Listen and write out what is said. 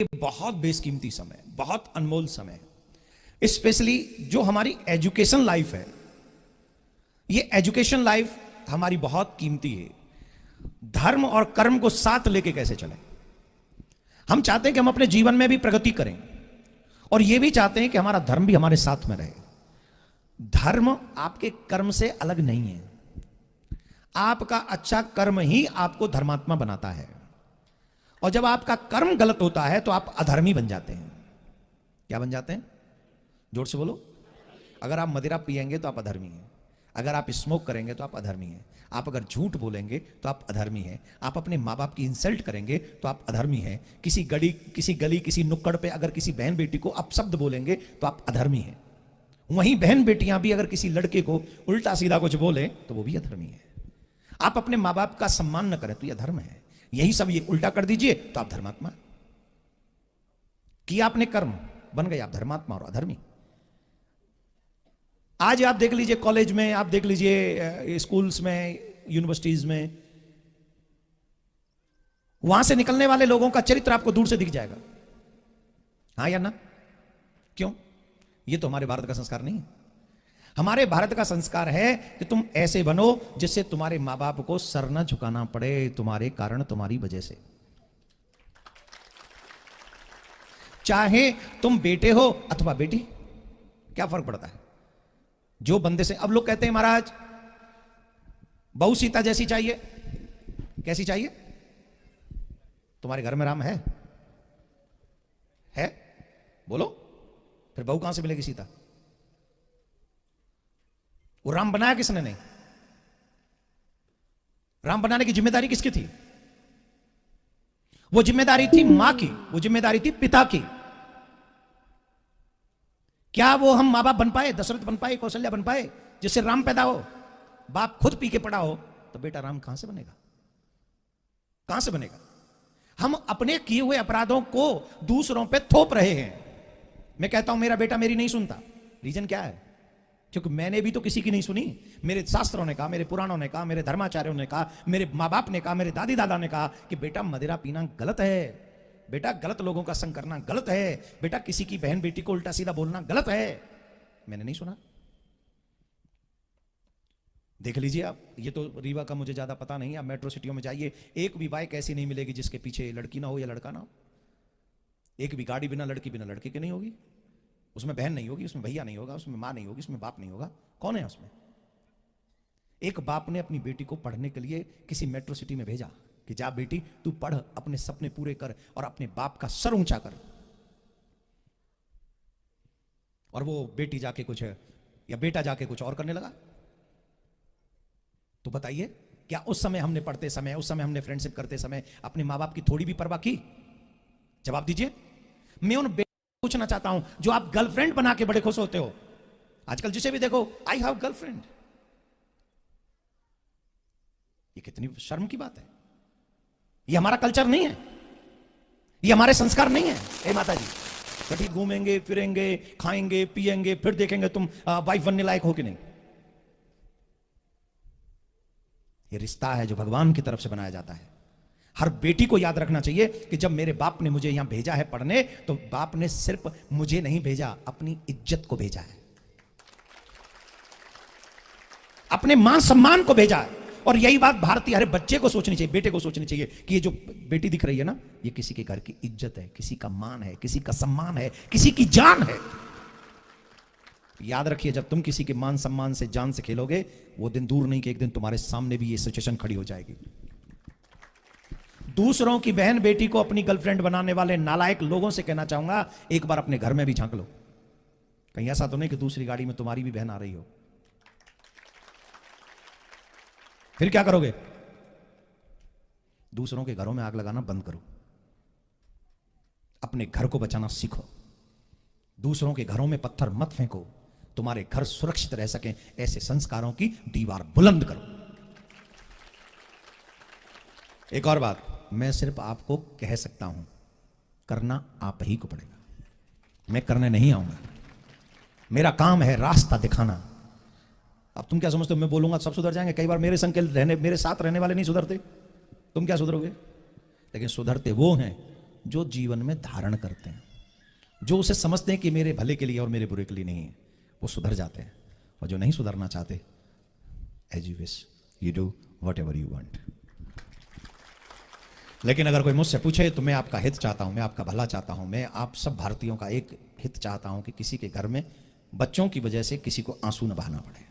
बहुत बेशकीमती समय, बहुत अनमोल समय, स्पेशली जो हमारी एजुकेशन लाइफ है। ये एजुकेशन लाइफ हमारी बहुत कीमती है। धर्म और कर्म को साथ लेके कैसे चलें। हम चाहते हैं कि हम अपने जीवन में भी प्रगति करें और ये भी चाहते हैं कि हमारा धर्म भी हमारे साथ में रहे। धर्म आपके कर्म से अलग नहीं है। आपका अच्छा कर्म ही आपको धर्मात्मा बनाता है और जब आपका कर्म गलत होता है तो आप अधर्मी बन जाते हैं। क्या बन जाते हैं? जोर से बोलो। अगर आप मदिरा पिएंगे तो आप अधर्मी हैं। अगर आप स्मोक करेंगे तो आप अधर्मी हैं। आप अगर झूठ बोलेंगे तो आप अधर्मी हैं। आप अपने माँ बाप की इंसल्ट करेंगे तो आप अधर्मी हैं। किसी गली किसी नुक्कड़ पे अगर किसी बहन बेटी को अपशब्द बोलेंगे तो आप अधर्मी हैं। वहीं बहन बेटियां भी अगर किसी लड़के को उल्टा सीधा कुछ बोले तो वो भी अधर्मी है। आप अपने माँ बाप का सम्मान न करें तो यह धर्म है। यही सब ये उल्टा कर दीजिए तो आप धर्मात्मा। किया आपने कर्म, बन गए आप धर्मात्मा और अधर्मी। आज आप देख लीजिए कॉलेज में, आप देख लीजिए स्कूल्स में, यूनिवर्सिटीज में, वहां से निकलने वाले लोगों का चरित्र आपको दूर से दिख जाएगा। हाँ या ना? क्यों? ये तो हमारे भारत का संस्कार नहीं है। हमारे भारत का संस्कार है कि तुम ऐसे बनो जिससे तुम्हारे मां बाप को सर न झुकाना पड़े, तुम्हारे कारण, तुम्हारी वजह से। चाहे तुम बेटे हो अथवा बेटी, क्या फर्क पड़ता है? जो बंदे से, अब लोग कहते हैं महाराज बहू सीता जैसी चाहिए। कैसी चाहिए? तुम्हारे घर में राम है? बोलो। फिर बहू कहां से मिलेगी सीता? वो राम बनाया किसने? नहीं। राम बनाने की जिम्मेदारी किसकी थी? वो जिम्मेदारी थी मां की, वो जिम्मेदारी थी पिता की। क्या वो हम मां बाप बन पाए? दशरथ बन पाए, कौशल्या बन पाए, जिससे राम पैदा हो? बाप खुद पी के पड़ा हो तो बेटा राम कहां से बनेगा? कहां से बनेगा? हम अपने किए हुए अपराधों को दूसरों पे थोप रहे हैं। मैं कहता हूं मेरा बेटा मेरी नहीं सुनता। रीजन क्या है? क्योंकि मैंने भी तो किसी की नहीं सुनी। मेरे शास्त्रों ने कहा, मेरे पुराणों ने कहा, मेरे धर्माचार्यों ने कहा, मेरे माँ बाप ने कहा, मेरे दादी दादा ने कहा कि बेटा मदिरा पीना गलत है, बेटा गलत लोगों का संग करना गलत है, बेटा किसी की बहन बेटी को उल्टा सीधा बोलना गलत है। मैंने नहीं सुना। देख लीजिए आप, ये तो रीवा का मुझे ज्यादा पता नहीं। आप मेट्रो सिटियों में जाइए, एक भी बाइक ऐसी नहीं मिलेगी जिसके पीछे लड़की ना हो या लड़का ना हो। एक भी गाड़ी बिना लड़की बिना लड़के के नहीं होगी। उसमें बहन नहीं होगी, उसमें भैया नहीं होगा, उसमें मां नहीं होगी, उसमें बाप नहीं होगा। कौन है उसमें? एक बाप ने अपनी बेटी को पढ़ने के लिए किसी मेट्रो सिटी में भेजा कि जा बेटी तू पढ़, अपने सपने पूरे कर और अपने बाप का सर ऊंचा कर। और वो बेटी जाके कुछ या बेटा जाके कुछ और करने लगा। तो बताइए, क्या उस समय हमने पढ़ते समय, उस समय हमने फ्रेंडशिप करते समय अपने मां बाप की थोड़ी भी परवाह की? जवाब दीजिए। मैं उन पूछना चाहता हूं जो आप गर्लफ्रेंड बना के बड़े खुश होते हो। आजकल जिसे भी देखो, आई हैव गर्लफ्रेंड। ये कितनी शर्म की बात है। ये हमारा कल्चर नहीं है, ये हमारे संस्कार नहीं है। ए माता जी, कभी घूमेंगे फिरेंगे, खाएंगे पिएंगे, फिर देखेंगे तुम वाइफ बनने लायक हो कि नहीं। ये रिश्ता है जो भगवान की तरफ से बनाया जाता है। हर बेटी को याद रखना चाहिए कि जब मेरे बाप ने मुझे यहां भेजा है पढ़ने, तो बाप ने सिर्फ मुझे नहीं भेजा, अपनी इज्जत को भेजा है, अपने मान सम्मान को भेजा है। और यही बात भारतीय हर बच्चे को सोचनी चाहिए, बेटे को सोचनी चाहिए कि ये जो बेटी दिख रही है ना, ये किसी के घर की इज्जत है, किसी का मान है, किसी का सम्मान है, किसी की जान है। याद रखिए, जब तुम किसी के मान सम्मान से, जान से खेलोगे, वो दिन दूर नहीं कि एक दिन तुम्हारे सामने भी ये सिचुएशन खड़ी हो जाएगी। दूसरों की बहन बेटी को अपनी गर्लफ्रेंड बनाने वाले नालायक लोगों से कहना चाहूंगा, एक बार अपने घर में भी झांक लो। कहीं ऐसा तो नहीं कि दूसरी गाड़ी में तुम्हारी भी बहन आ रही हो। फिर क्या करोगे? दूसरों के घरों में आग लगाना बंद करो। अपने घर को बचाना सीखो। दूसरों के घरों में पत्थर मत फेंको। तुम्हारे घर सुरक्षित रह सकें, ऐसे संस्कारों की दीवार बुलंद करो। एक और बात मैं सिर्फ आपको कह सकता हूं, करना आप ही को पड़ेगा। मैं करने नहीं आऊंगा। मेरा काम है रास्ता दिखाना। अब तुम क्या समझते हो, मैं बोलूंगा सब सुधर जाएंगे? कई बार मेरे संग मेरे साथ रहने वाले नहीं सुधरते। तुम क्या सुधरोगे? लेकिन सुधरते वो हैं जो जीवन में धारण करते हैं, जो उसे समझते हैं कि मेरे भले के लिए और मेरे बुरे के लिए नहीं है, वो सुधर जाते हैं। और जो नहीं सुधरना चाहते, as you wish, you do whatever you want. लेकिन अगर कोई मुझसे पूछे तो मैं आपका हित चाहता हूं, मैं आपका भला चाहता हूं, मैं आप सब भारतीयों का एक हित चाहता हूं कि किसी के घर में बच्चों की वजह से किसी को आंसू न बहाना पड़े।